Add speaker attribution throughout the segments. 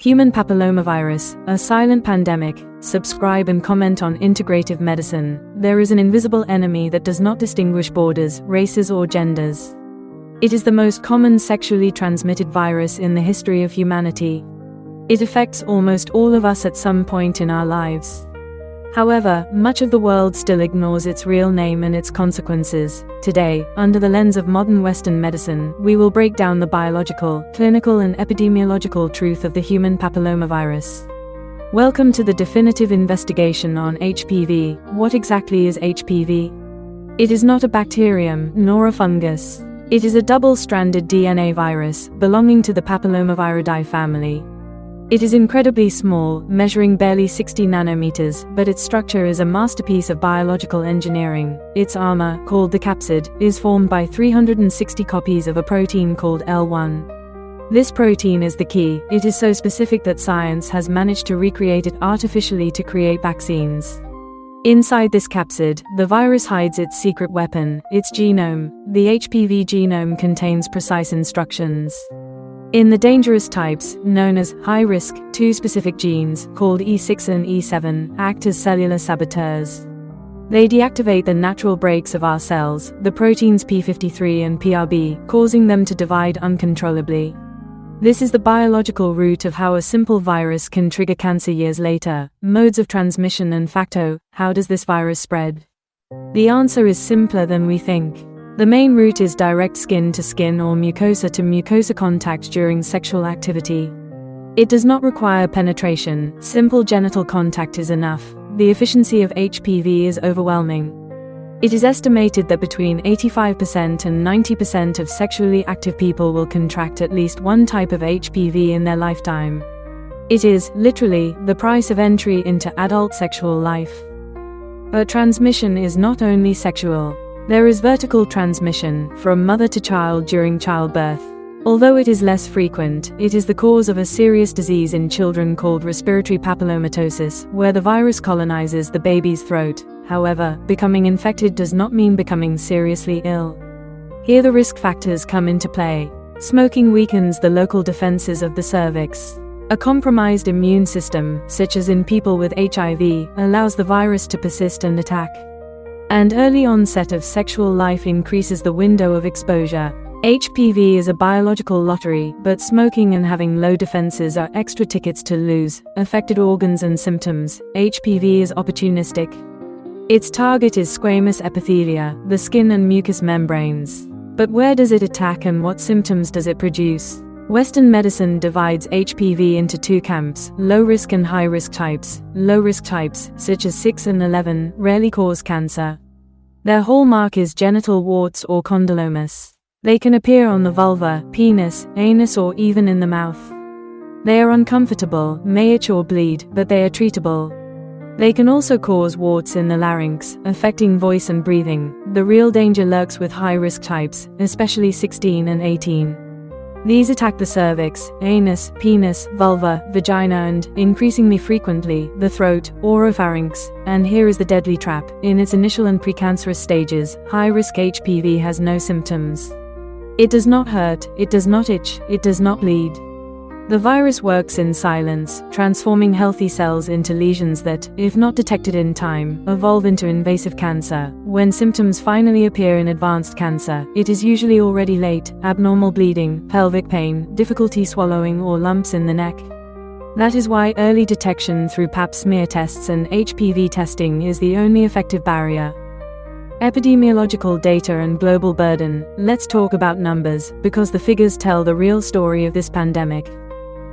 Speaker 1: Human papillomavirus, a silent pandemic. Subscribe and comment on integrative medicine. There is an invisible enemy that does not distinguish borders, races, or genders. It is the most common sexually transmitted virus in the history of humanity. It affects almost all of us at some point in our lives. However, much of the world still ignores its real name and its consequences. Today, under the lens of modern Western medicine, we will break down the biological, clinical, and epidemiological truth of the human papillomavirus. Welcome to the definitive investigation on HPV. What exactly is HPV? It is not a bacterium, nor a fungus. It is a double-stranded DNA virus, belonging to the Papillomaviridae family. It is incredibly small, measuring barely 60 nanometers, but its structure is a masterpiece of biological engineering. Its armor, called the capsid, is formed by 360 copies of a protein called L1. This protein is the key. It is so specific that science has managed to recreate it artificially to create vaccines. Inside this capsid, the virus hides its secret weapon, its genome. The HPV genome contains precise instructions. In the dangerous types, known as high-risk, two specific genes, called E6 and E7, act as cellular saboteurs. They deactivate the natural brakes of our cells, the proteins P53 and PRB, causing them to divide uncontrollably. This is the biological root of how a simple virus can trigger cancer years later. Modes of transmission and facto, how does this virus spread? The answer is simpler than we think. The main route is direct skin-to-skin or mucosa-to-mucosa contact during sexual activity. It does not require penetration, simple genital contact is enough. The efficiency of HPV is overwhelming. It is estimated that between 85% and 90% of sexually active people will contract at least one type of HPV in their lifetime. It is, literally, the price of entry into adult sexual life. But transmission is not only sexual. There is vertical transmission, from mother to child during childbirth. Although it is less frequent, it is the cause of a serious disease in children called respiratory papillomatosis, where the virus colonizes the baby's throat. However, becoming infected does not mean becoming seriously ill. Here the risk factors come into play. Smoking weakens the local defenses of the cervix. A compromised immune system, such as in people with HIV, allows the virus to persist and attack. And early onset of sexual life increases the window of exposure. HPV is a biological lottery, but smoking and having low defenses are extra tickets to lose. Affected organs and symptoms. HPV is opportunistic. Its target is squamous epithelia, the skin and mucous membranes. But where does it attack and what symptoms does it produce? Western medicine divides HPV into two camps, low-risk and high-risk types. Low-risk types, such as 6 and 11, rarely cause cancer. Their hallmark is genital warts or condylomas. They can appear on the vulva, penis, anus, or even in the mouth. They are uncomfortable, may itch or bleed, but they are treatable. They can also cause warts in the larynx, affecting voice and breathing. The real danger lurks with high-risk types, especially 16 and 18. These attack the cervix, anus, penis, vulva, vagina and, increasingly frequently, the throat, oropharynx. And here is the deadly trap. In its initial and precancerous stages, high-risk HPV has no symptoms. It does not hurt, it does not itch, it does not bleed. The virus works in silence, transforming healthy cells into lesions that, if not detected in time, evolve into invasive cancer. When symptoms finally appear in advanced cancer, it is usually already late: abnormal bleeding, pelvic pain, difficulty swallowing, or lumps in the neck. That is why early detection through Pap smear tests and HPV testing is the only effective barrier. Epidemiological data and global burden. Let's talk about numbers, because the figures tell the real story of this pandemic.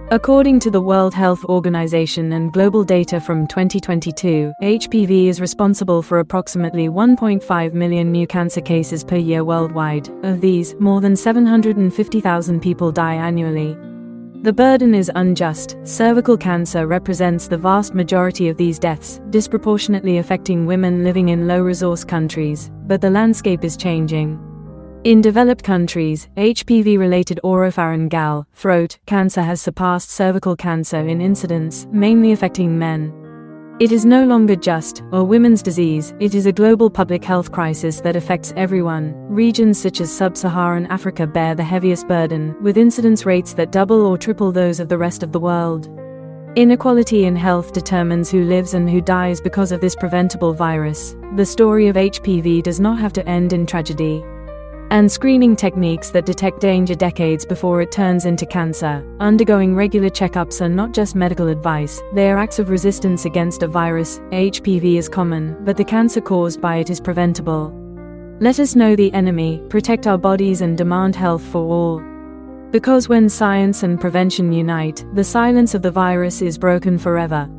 Speaker 1: According to the World Health Organization and global data from 2022, HPV is responsible for approximately 1.5 million new cancer cases per year worldwide. Of these, more than 750,000 people die annually. The burden is unjust. Cervical cancer represents the vast majority of these deaths, disproportionately affecting women living in low-resource countries. But the landscape is changing. In developed countries, HPV-related oropharyngeal, throat, cancer has surpassed cervical cancer in incidence, mainly affecting men. It is no longer just a women's disease, it is a global public health crisis that affects everyone. Regions such as sub-Saharan Africa bear the heaviest burden, with incidence rates that double or triple those of the rest of the world. Inequality in health determines who lives and who dies because of this preventable virus. The story of HPV does not have to end in tragedy. And screening techniques that detect danger decades before it turns into cancer. Undergoing regular checkups are not just medical advice, they are acts of resistance against a virus. HPV is common, but the cancer caused by it is preventable. Let us know the enemy, protect our bodies and demand health for all. Because when science and prevention unite, the silence of the virus is broken forever.